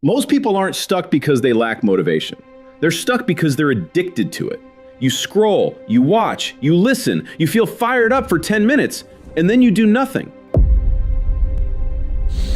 Most people aren't stuck because they lack motivation. They're stuck because they're addicted to it. You scroll, you watch, you listen, you feel fired up for 10 minutes, and then you do nothing.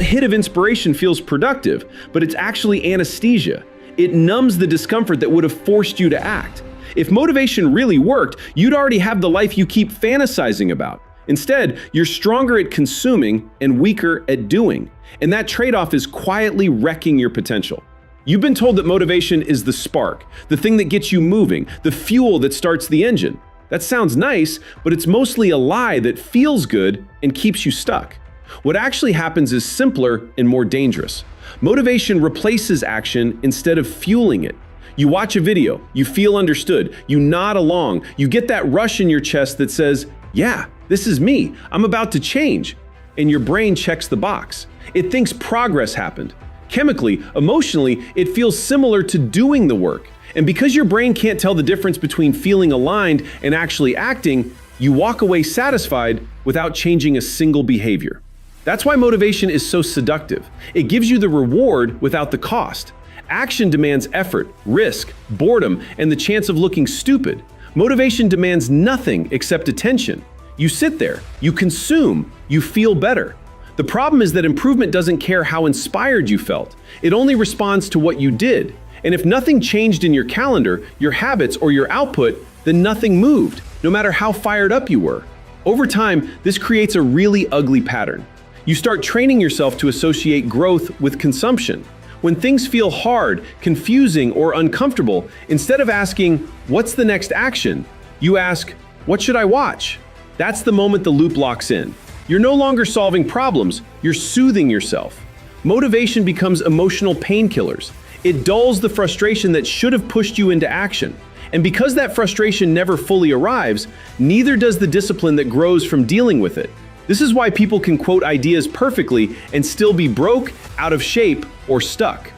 A hit of inspiration feels productive, but it's actually anesthesia. It numbs the discomfort that would have forced you to act. If motivation really worked, you'd already have the life you keep fantasizing about. Instead, you're stronger at consuming and weaker at doing. And that trade-off is quietly wrecking your potential. You've been told that motivation is the spark, the thing that gets you moving, the fuel that starts the engine. That sounds nice, but it's mostly a lie that feels good and keeps you stuck. What actually happens is simpler and more dangerous. Motivation replaces action instead of fueling it. You watch a video, you feel understood, you nod along, you get that rush in your chest that says, yeah, this is me, I'm about to change. And your brain checks the box. It thinks progress happened. Chemically, emotionally, it feels similar to doing the work. And because your brain can't tell the difference between feeling aligned and actually acting, you walk away satisfied without changing a single behavior. That's why motivation is so seductive. It gives you the reward without the cost. Action demands effort, risk, boredom, and the chance of looking stupid. Motivation demands nothing except attention. You sit there, you consume, you feel better. The problem is that improvement doesn't care how inspired you felt. It only responds to what you did. And if nothing changed in your calendar, your habits, or your output, then nothing moved, no matter how fired up you were. Over time, this creates a really ugly pattern. You start training yourself to associate growth with consumption. When things feel hard, confusing, or uncomfortable, instead of asking, what's the next action? You ask, what should I watch? That's the moment the loop locks in. You're no longer solving problems, you're soothing yourself. Motivation becomes emotional painkillers. It dulls the frustration that should have pushed you into action. And because that frustration never fully arrives, neither does the discipline that grows from dealing with it. This is why people can quote ideas perfectly and still be broke, out of shape, or stuck.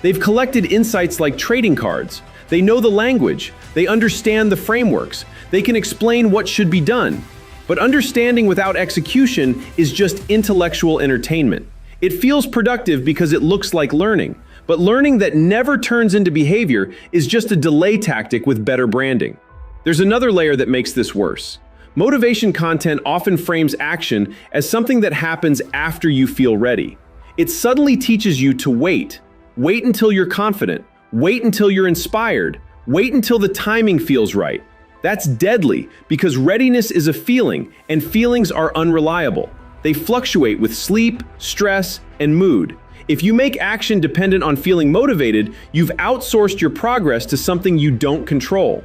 They've collected insights like trading cards. They know the language. They understand the frameworks. They can explain what should be done. But understanding without execution is just intellectual entertainment. It feels productive because it looks like learning. But learning that never turns into behavior is just a delay tactic with better branding. There's another layer that makes this worse. Motivation content often frames action as something that happens after you feel ready. It subtly teaches you to wait. Wait until you're confident. Wait until you're inspired. Wait until the timing feels right. That's deadly because readiness is a feeling, and feelings are unreliable. They fluctuate with sleep, stress, and mood. If you make action dependent on feeling motivated, you've outsourced your progress to something you don't control.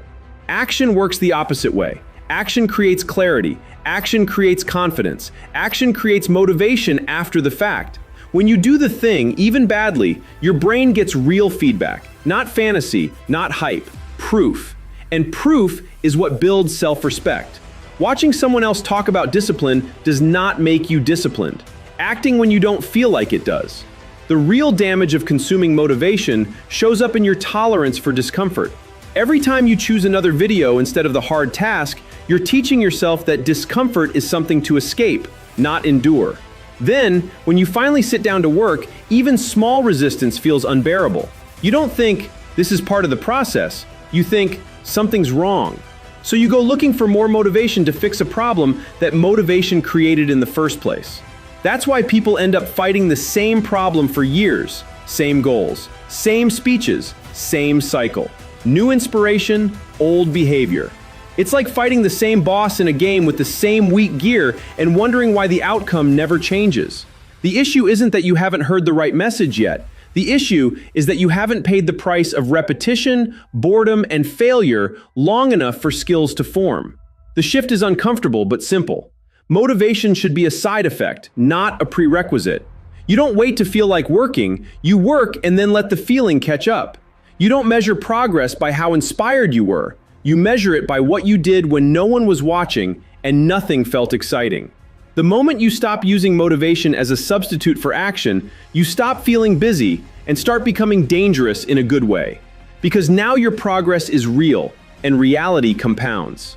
Action works the opposite way. Action creates clarity. Action creates confidence. Action creates motivation after the fact. When you do the thing, even badly, your brain gets real feedback. Not fantasy, not hype. Proof. And proof is what builds self-respect. Watching someone else talk about discipline does not make you disciplined. Acting when you don't feel like it does. The real damage of consuming motivation shows up in your tolerance for discomfort. Every time you choose another video instead of the hard task, you're teaching yourself that discomfort is something to escape, not endure. Then, when you finally sit down to work, even small resistance feels unbearable. You don't think, this is part of the process. You think, something's wrong. So you go looking for more motivation to fix a problem that motivation created in the first place. That's why people end up fighting the same problem for years. Same goals, same speeches, same cycle. New inspiration, old behavior. It's like fighting the same boss in a game with the same weak gear and wondering why the outcome never changes. The issue isn't that you haven't heard the right message yet. The issue is that you haven't paid the price of repetition, boredom, and failure long enough for skills to form. The shift is uncomfortable but simple. Motivation should be a side effect, not a prerequisite. You don't wait to feel like working, you work and then let the feeling catch up. You don't measure progress by how inspired you were. You measure it by what you did when no one was watching and nothing felt exciting. The moment you stop using motivation as a substitute for action, you stop feeling busy and start becoming dangerous in a good way. Because now your progress is real and reality compounds.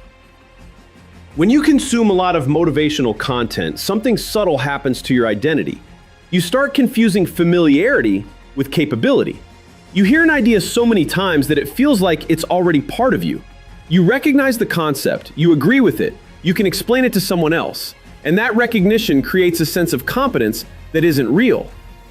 When you consume a lot of motivational content, something subtle happens to your identity. You start confusing familiarity with capability. You hear an idea so many times that it feels like it's already part of you. You recognize the concept, you agree with it, you can explain it to someone else, and that recognition creates a sense of competence that isn't real.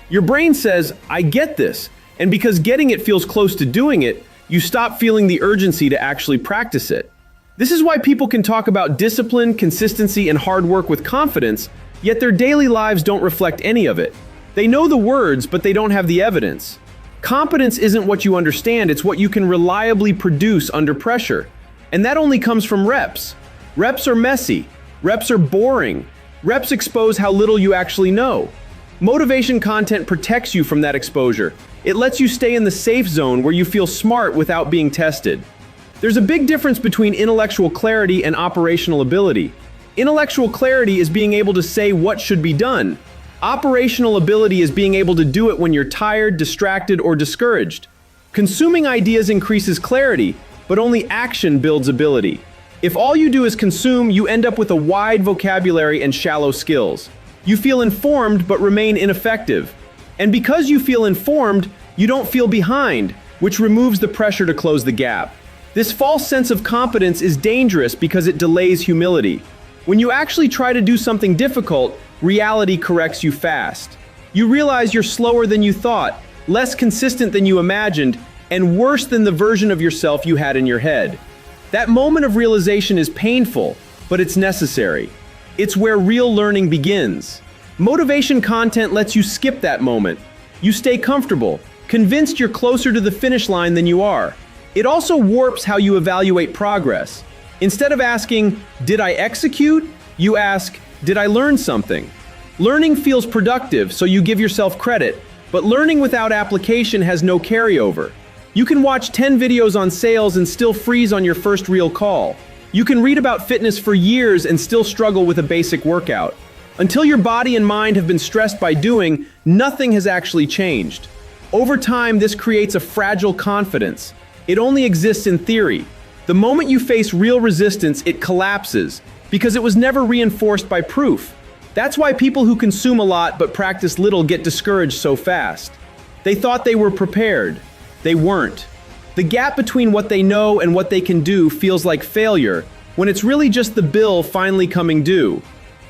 Your brain says, I get this, and because getting it feels close to doing it, you stop feeling the urgency to actually practice it. This is why people can talk about discipline, consistency, and hard work with confidence, yet their daily lives don't reflect any of it. They know the words, but they don't have the evidence. Competence isn't what you understand, it's what you can reliably produce under pressure. And that only comes from reps. Reps are messy. Reps are boring. Reps expose how little you actually know. Motivation content protects you from that exposure. It lets you stay in the safe zone where you feel smart without being tested. There's a big difference between intellectual clarity and operational ability. Intellectual clarity is being able to say what should be done. Operational ability is being able to do it when you're tired, distracted, or discouraged. Consuming ideas increases clarity, but only action builds ability. If all you do is consume, you end up with a wide vocabulary and shallow skills. You feel informed but remain ineffective. And because you feel informed, you don't feel behind, which removes the pressure to close the gap. This false sense of competence is dangerous because it delays humility. When you actually try to do something difficult, reality corrects you fast. You realize you're slower than you thought, less consistent than you imagined, and worse than the version of yourself you had in your head. That moment of realization is painful, but it's necessary. It's where real learning begins. Motivation content lets you skip that moment. You stay comfortable, convinced you're closer to the finish line than you are. It also warps how you evaluate progress. Instead of asking, did I execute? You ask, did I learn something? Learning feels productive, so you give yourself credit, but learning without application has no carryover. You can watch 10 videos on sales and still freeze on your first real call. You can read about fitness for years and still struggle with a basic workout. Until your body and mind have been stressed by doing, nothing has actually changed. Over time, this creates a fragile confidence. It only exists in theory. The moment you face real resistance, it collapses, because it was never reinforced by proof. That's why people who consume a lot but practice little get discouraged so fast. They thought they were prepared. They weren't. The gap between what they know and what they can do feels like failure, when it's really just the bill finally coming due.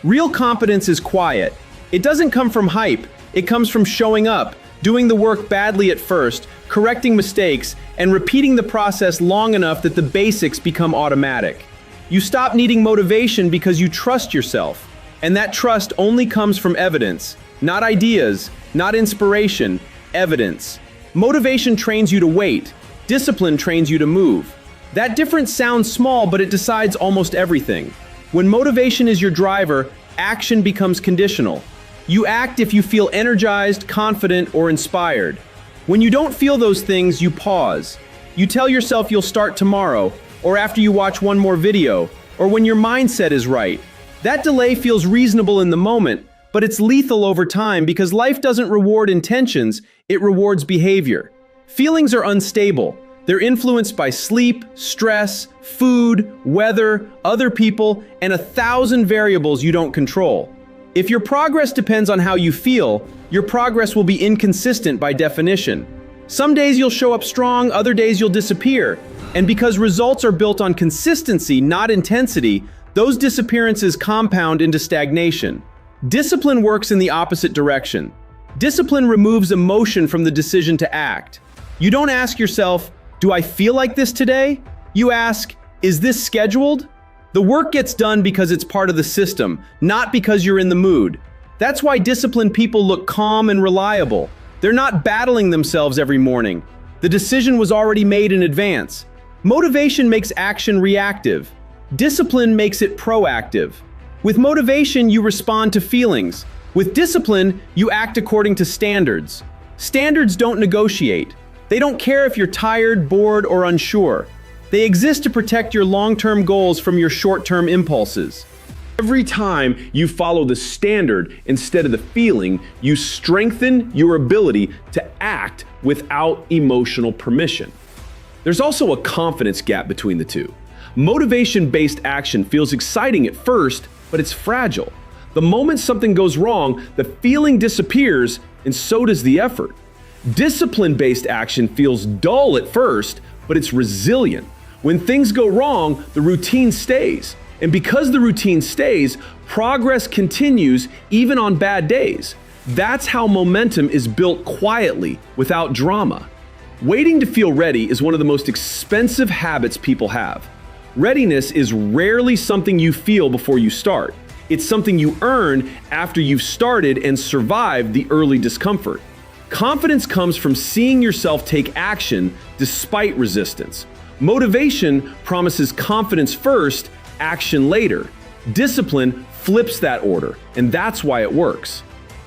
Real competence is quiet. It doesn't come from hype. It comes from showing up, doing the work badly at first, correcting mistakes, and repeating the process long enough that the basics become automatic. You stop needing motivation because you trust yourself. And that trust only comes from evidence, not ideas, not inspiration, evidence. Motivation trains you to wait. Discipline trains you to move. That difference sounds small, but it decides almost everything. When motivation is your driver, action becomes conditional. You act if you feel energized, confident, or inspired. When you don't feel those things, you pause. You tell yourself you'll start tomorrow, or after you watch one more video, or when your mindset is right. That delay feels reasonable in the moment, but it's lethal over time because life doesn't reward intentions, it rewards behavior. Feelings are unstable. They're influenced by sleep, stress, food, weather, other people, and 1,000 variables you don't control. If your progress depends on how you feel, your progress will be inconsistent by definition. Some days you'll show up strong, other days you'll disappear. And because results are built on consistency, not intensity, those disappearances compound into stagnation. Discipline works in the opposite direction. Discipline removes emotion from the decision to act. You don't ask yourself, do I feel like this today? You ask, is this scheduled? The work gets done because it's part of the system, not because you're in the mood. That's why disciplined people look calm and reliable. They're not battling themselves every morning. The decision was already made in advance. Motivation makes action reactive. Discipline makes it proactive. With motivation, you respond to feelings. With discipline, you act according to standards. Standards don't negotiate. They don't care if you're tired, bored, or unsure. They exist to protect your long-term goals from your short-term impulses. Every time you follow the standard instead of the feeling, you strengthen your ability to act without emotional permission. There's also a confidence gap between the two. Motivation-based action feels exciting at first, but it's fragile. The moment something goes wrong, the feeling disappears, and so does the effort. Discipline-based action feels dull at first, but it's resilient. When things go wrong, the routine stays. And because the routine stays, progress continues even on bad days. That's how momentum is built quietly, without drama. Waiting to feel ready is one of the most expensive habits people have. Readiness is rarely something you feel before you start. It's something you earn after you've started and survived the early discomfort. Confidence comes from seeing yourself take action despite resistance. Motivation promises confidence first, action later. Discipline flips that order, and that's why it works.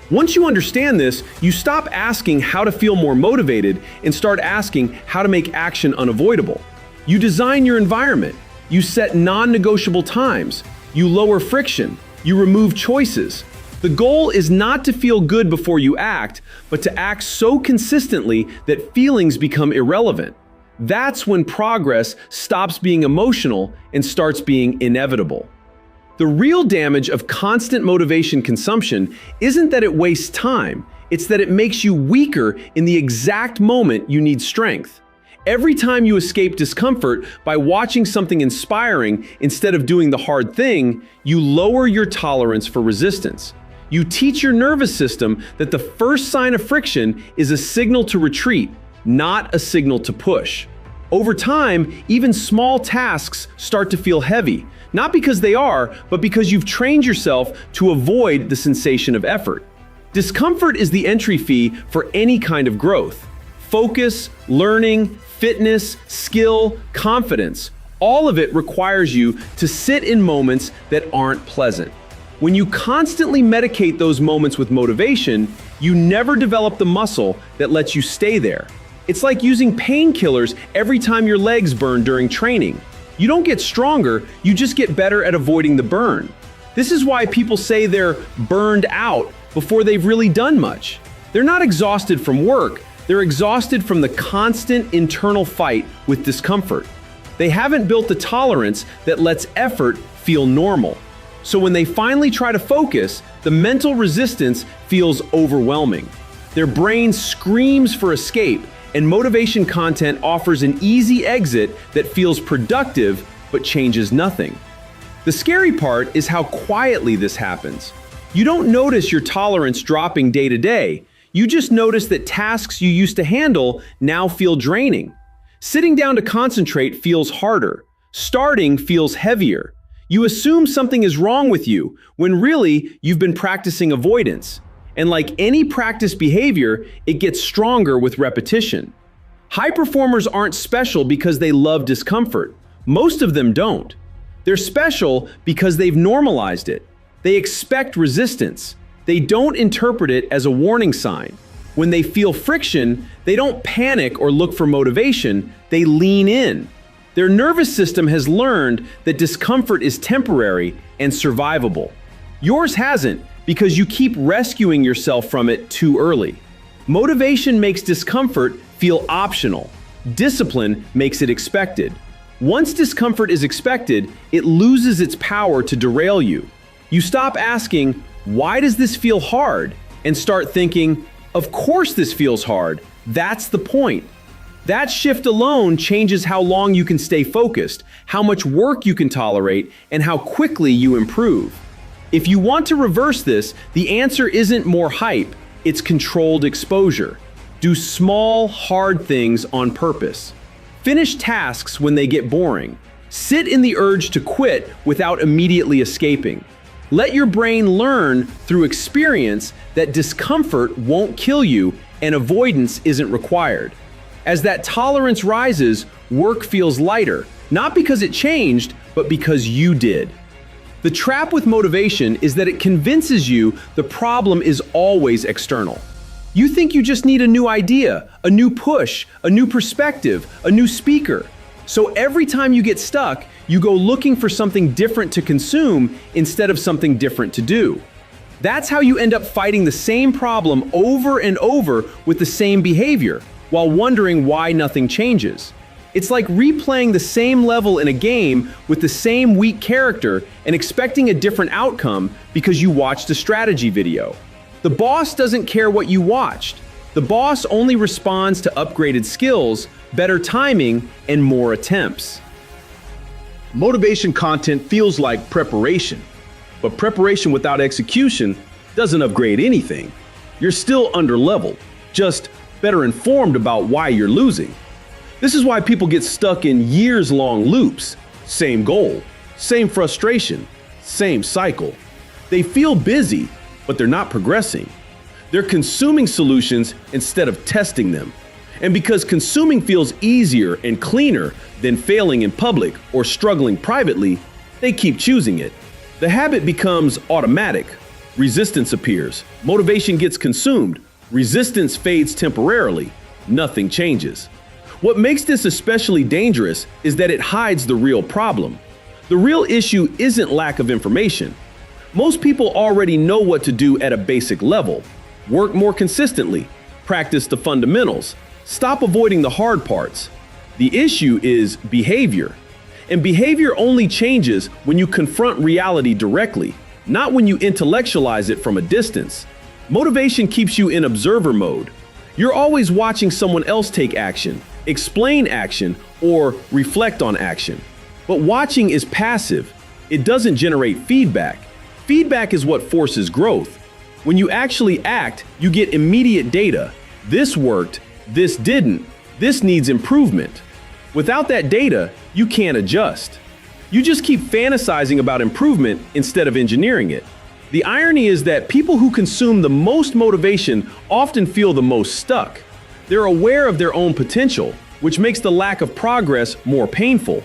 Once you understand this, you stop asking how to feel more motivated and start asking how to make action unavoidable. You design your environment. You set non-negotiable times. You lower friction. You remove choices. The goal is not to feel good before you act, but to act so consistently that feelings become irrelevant. That's when progress stops being emotional and starts being inevitable. The real damage of constant motivation consumption isn't that it wastes time, it's that it makes you weaker in the exact moment you need strength. Every time you escape discomfort by watching something inspiring instead of doing the hard thing, you lower your tolerance for resistance. You teach your nervous system that the first sign of friction is a signal to retreat, not a signal to push. Over time, even small tasks start to feel heavy, not because they are, but because you've trained yourself to avoid the sensation of effort. Discomfort is the entry fee for any kind of growth. Focus, learning, fitness, skill, confidence, all of it requires you to sit in moments that aren't pleasant. When you constantly medicate those moments with motivation, you never develop the muscle that lets you stay there. It's like using painkillers every time your legs burn during training. You don't get stronger, you just get better at avoiding the burn. This is why people say they're burned out before they've really done much. They're not exhausted from work, they're exhausted from the constant internal fight with discomfort. They haven't built the tolerance that lets effort feel normal. So when they finally try to focus, the mental resistance feels overwhelming. Their brain screams for escape, and motivation content offers an easy exit that feels productive but changes nothing. The scary part is how quietly this happens. You don't notice your tolerance dropping day to day. You just notice that tasks you used to handle now feel draining. Sitting down to concentrate feels harder. Starting feels heavier. You assume something is wrong with you, when really you've been practicing avoidance. And like any practiced behavior, it gets stronger with repetition. High performers aren't special because they love discomfort. Most of them don't. They're special because they've normalized it. They expect resistance. They don't interpret it as a warning sign. When they feel friction, they don't panic or look for motivation, they lean in. Their nervous system has learned that discomfort is temporary and survivable. Yours hasn't, because you keep rescuing yourself from it too early. Motivation makes discomfort feel optional. Discipline makes it expected. Once discomfort is expected, it loses its power to derail you. You stop asking, "Why does this feel hard?" and start thinking, "Of course this feels hard. That's the point." That shift alone changes how long you can stay focused, how much work you can tolerate, and how quickly you improve. If you want to reverse this, the answer isn't more hype, it's controlled exposure. Do small, hard things on purpose. Finish tasks when they get boring. Sit in the urge to quit without immediately escaping. Let your brain learn through experience that discomfort won't kill you and avoidance isn't required. As that tolerance rises, work feels lighter, not because it changed, but because you did. The trap with motivation is that it convinces you the problem is always external. You think you just need a new idea, a new push, a new perspective, a new speaker. So every time you get stuck, you go looking for something different to consume instead of something different to do. That's how you end up fighting the same problem over and over with the same behavior, while wondering why nothing changes. It's like replaying the same level in a game with the same weak character and expecting a different outcome because you watched a strategy video. The boss doesn't care what you watched. The boss only responds to upgraded skills, better timing, and more attempts. Motivation content feels like preparation, but preparation without execution doesn't upgrade anything. You're still underleveled, just better informed about why you're losing. This is why people get stuck in years-long loops. Same goal, same frustration, same cycle. They feel busy, but they're not progressing. They're consuming solutions instead of testing them. And because consuming feels easier and cleaner than failing in public or struggling privately, they keep choosing it. The habit becomes automatic. Resistance appears. Motivation gets consumed. Resistance fades temporarily. Nothing changes. What makes this especially dangerous is that it hides the real problem. The real issue isn't lack of information. Most people already know what to do at a basic level. Work more consistently. Practice the fundamentals. Stop avoiding the hard parts. The issue is behavior. And behavior only changes when you confront reality directly, not when you intellectualize it from a distance. Motivation keeps you in observer mode. You're always watching someone else take action, explain action, or reflect on action. But watching is passive. It doesn't generate feedback. Feedback is what forces growth. When you actually act, you get immediate data. This worked, this didn't, this needs improvement. Without that data, you can't adjust. You just keep fantasizing about improvement instead of engineering it. The irony is that people who consume the most motivation often feel the most stuck. They're aware of their own potential, which makes the lack of progress more painful.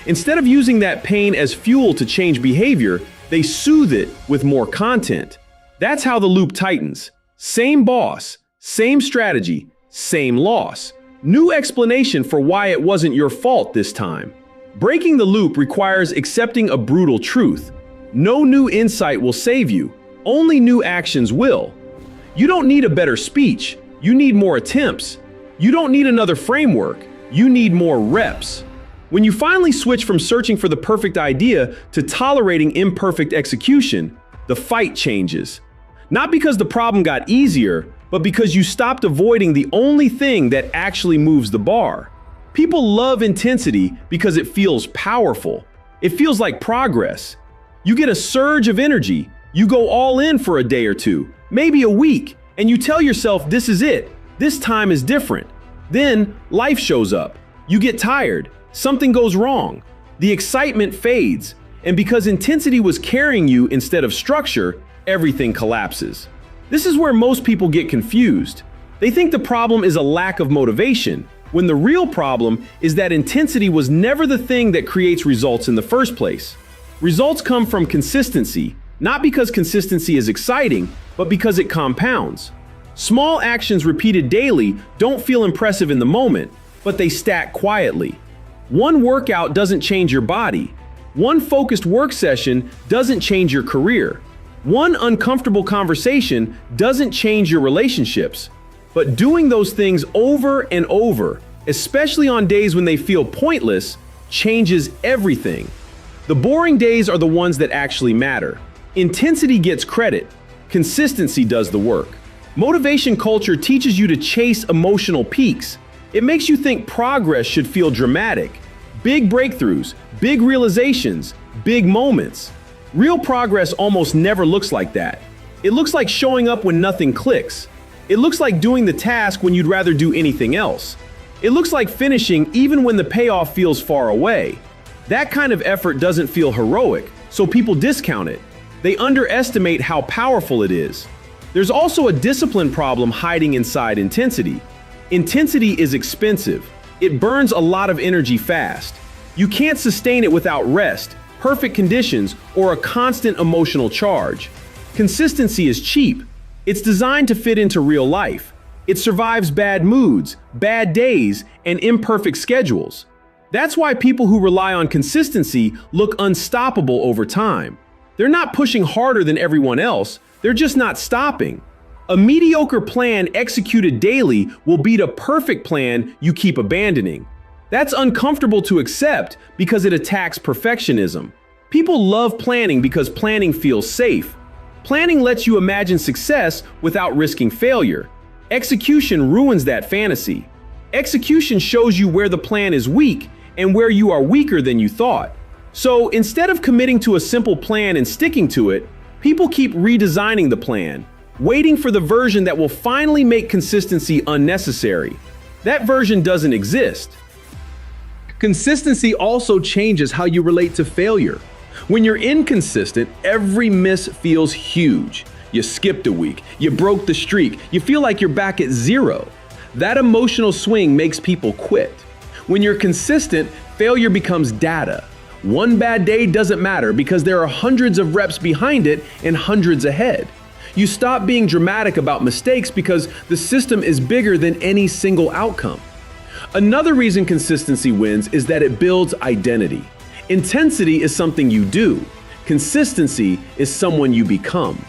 Instead of using that pain as fuel to change behavior, they soothe it with more content. That's how the loop tightens. Same boss, same strategy, same loss. New explanation for why it wasn't your fault this time. Breaking the loop requires accepting a brutal truth. No new insight will save you. Only new actions will. You don't need a better speech. You need more attempts. You don't need another framework. You need more reps. When you finally switch from searching for the perfect idea to tolerating imperfect execution, the fight changes. Not because the problem got easier, but because you stopped avoiding the only thing that actually moves the bar. People love intensity because it feels powerful. It feels like progress. You get a surge of energy. You go all in for a day or two, maybe a week, and you tell yourself this is it. This time is different. Then life shows up. You get tired. Something goes wrong. The excitement fades. And because intensity was carrying you instead of structure, everything collapses. This is where most people get confused. They think the problem is a lack of motivation, when the real problem is that intensity was never the thing that creates results in the first place. Results come from consistency, not because consistency is exciting, but because it compounds. Small actions repeated daily don't feel impressive in the moment, but they stack quietly. One workout doesn't change your body. One focused work session doesn't change your career. One uncomfortable conversation doesn't change your relationships. But doing those things over and over, especially on days when they feel pointless, changes everything. The boring days are the ones that actually matter. Intensity gets credit. Consistency does the work. Motivation culture teaches you to chase emotional peaks. It makes you think progress should feel dramatic. Big breakthroughs, big realizations, big moments. Real progress almost never looks like that. It looks like showing up when nothing clicks. It looks like doing the task when you'd rather do anything else. It looks like finishing even when the payoff feels far away. That kind of effort doesn't feel heroic, so people discount it. They underestimate how powerful it is. There's also a discipline problem hiding inside intensity. Intensity is expensive. It burns a lot of energy fast. You can't sustain it without rest, perfect conditions, or a constant emotional charge. Consistency is cheap. It's designed to fit into real life. It survives bad moods, bad days, and imperfect schedules. That's why people who rely on consistency look unstoppable over time. They're not pushing harder than everyone else, they're just not stopping. A mediocre plan executed daily will beat a perfect plan you keep abandoning. That's uncomfortable to accept because it attacks perfectionism. People love planning because planning feels safe. Planning lets you imagine success without risking failure. Execution ruins that fantasy. Execution shows you where the plan is weak and where you are weaker than you thought. So instead of committing to a simple plan and sticking to it, people keep redesigning the plan, waiting for the version that will finally make consistency unnecessary. That version doesn't exist. Consistency also changes how you relate to failure. When you're inconsistent, every miss feels huge. You skipped a week, you broke the streak, you feel like you're back at zero. That emotional swing makes people quit. When you're consistent, failure becomes data. One bad day doesn't matter because there are hundreds of reps behind it and hundreds ahead. You stop being dramatic about mistakes because the system is bigger than any single outcome. Another reason consistency wins is that it builds identity. Intensity is something you do. Consistency is someone you become.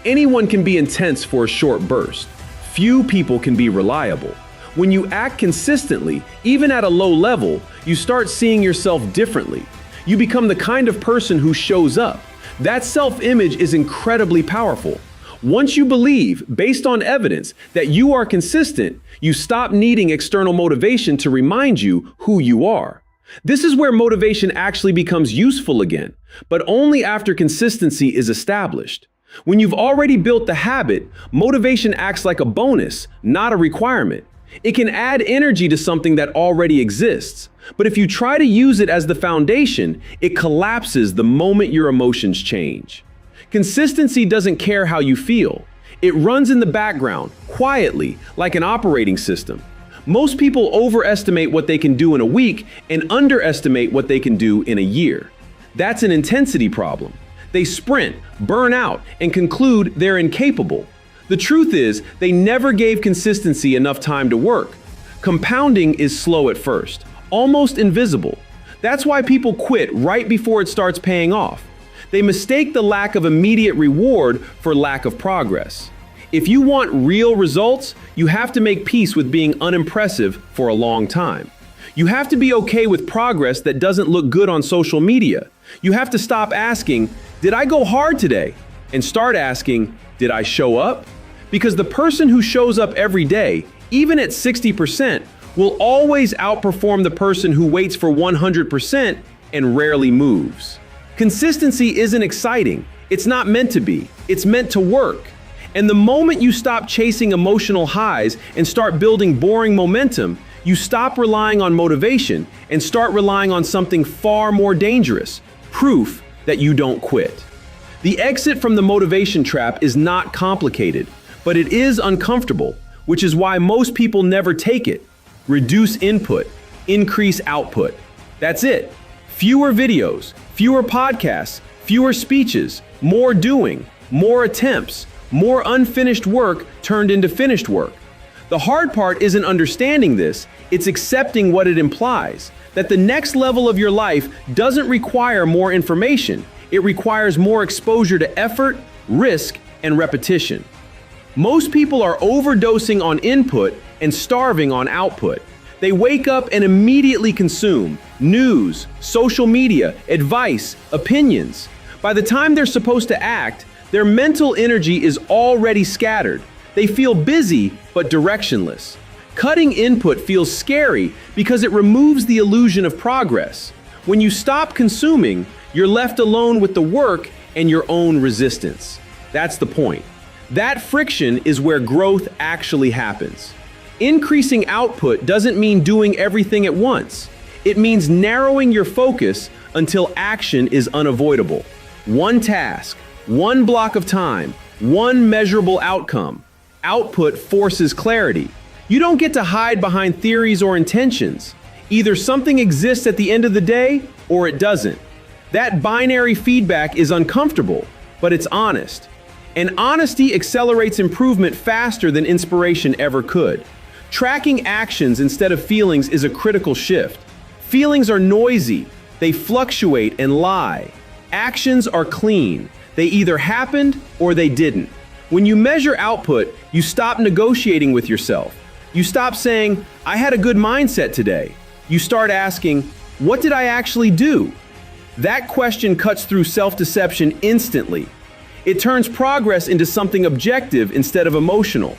Anyone can be intense for a short burst. Few people can be reliable. When you act consistently, even at a low level, you start seeing yourself differently. You become the kind of person who shows up. That self-image is incredibly powerful. Once you believe, based on evidence, that you are consistent, you stop needing external motivation to remind you who you are. This is where motivation actually becomes useful again, but only after consistency is established. When you've already built the habit, motivation acts like a bonus, not a requirement. It can add energy to something that already exists. But if you try to use it as the foundation, it collapses the moment your emotions change. Consistency doesn't care how you feel. It runs in the background, quietly, like an operating system. Most people overestimate what they can do in a week and underestimate what they can do in a year. That's an intensity problem. They sprint, burn out, and conclude they're incapable. The truth is, they never gave consistency enough time to work. Compounding is slow at first, almost invisible. That's why people quit right before it starts paying off. They mistake the lack of immediate reward for lack of progress. If you want real results, you have to make peace with being unimpressive for a long time. You have to be okay with progress that doesn't look good on social media. You have to stop asking, "Did I go hard today?" and start asking, "Did I show up?" Because the person who shows up every day, even at 60%, will always outperform the person who waits for 100% and rarely moves. Consistency isn't exciting. It's not meant to be. It's meant to work. And the moment you stop chasing emotional highs and start building boring momentum, you stop relying on motivation and start relying on something far more dangerous: proof that you don't quit. The exit from the motivation trap is not complicated, but it is uncomfortable, which is why most people never take it. Reduce input, increase output. That's it. Fewer videos, fewer podcasts, fewer speeches, more doing, more attempts, more unfinished work turned into finished work. The hard part isn't understanding this, it's accepting what it implies, that the next level of your life doesn't require more information, it requires more exposure to effort, risk, and repetition. Most people are overdosing on input and starving on output. They wake up and immediately consume news, social media, advice, opinions. By the time they're supposed to act, their mental energy is already scattered. They feel busy but directionless. Cutting input feels scary because it removes the illusion of progress. When you stop consuming, you're left alone with the work and your own resistance. That's the point. That friction is where growth actually happens. Increasing output doesn't mean doing everything at once. It means narrowing your focus until action is unavoidable. One task, one block of time, one measurable outcome. Output forces clarity. You don't get to hide behind theories or intentions. Either something exists at the end of the day or it doesn't. That binary feedback is uncomfortable, but it's honest. And honesty accelerates improvement faster than inspiration ever could. Tracking actions instead of feelings is a critical shift. Feelings are noisy, they fluctuate and lie. Actions are clean. They either happened or they didn't. When you measure output, you stop negotiating with yourself. You stop saying, "I had a good mindset today." You start asking, "What did I actually do?" That question cuts through self-deception instantly. It turns progress into something objective instead of emotional.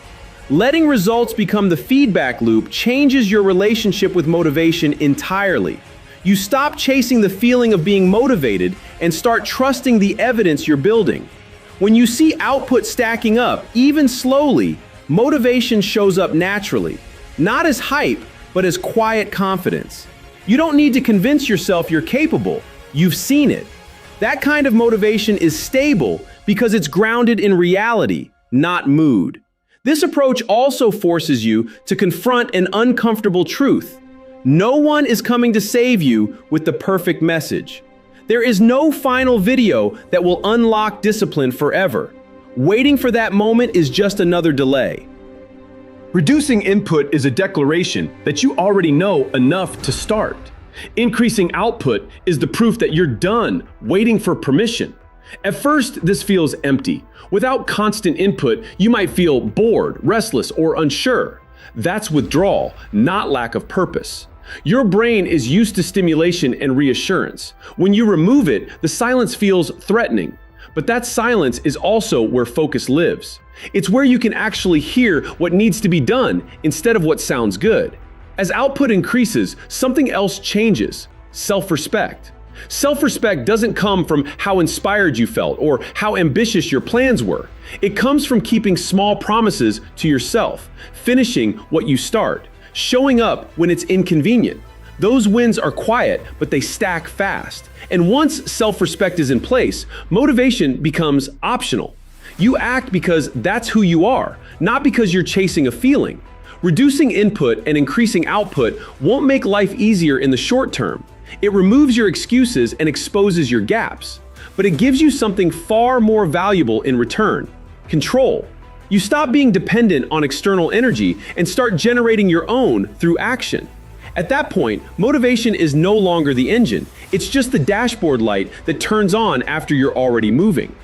Letting results become the feedback loop changes your relationship with motivation entirely. You stop chasing the feeling of being motivated and start trusting the evidence you're building. When you see output stacking up, even slowly, motivation shows up naturally, not as hype, but as quiet confidence. You don't need to convince yourself you're capable. You've seen it. That kind of motivation is stable because it's grounded in reality, not mood. This approach also forces you to confront an uncomfortable truth. No one is coming to save you with the perfect message. There is no final video that will unlock discipline forever. Waiting for that moment is just another delay. Reducing input is a declaration that you already know enough to start. Increasing output is the proof that you're done waiting for permission. At first, this feels empty. Without constant input, you might feel bored, restless, or unsure. That's withdrawal, not lack of purpose. Your brain is used to stimulation and reassurance. When you remove it, the silence feels threatening. But that silence is also where focus lives. It's where you can actually hear what needs to be done instead of what sounds good. As output increases, something else changes: self-respect. Self-respect doesn't come from how inspired you felt or how ambitious your plans were. It comes from keeping small promises to yourself, finishing what you start, showing up when it's inconvenient. Those wins are quiet, but they stack fast. And once self-respect is in place, motivation becomes optional. You act because that's who you are, not because you're chasing a feeling. Reducing input and increasing output won't make life easier in the short term. It removes your excuses and exposes your gaps. But it gives you something far more valuable in return: control. You stop being dependent on external energy and start generating your own through action. At that point, motivation is no longer the engine. It's just the dashboard light that turns on after you're already moving.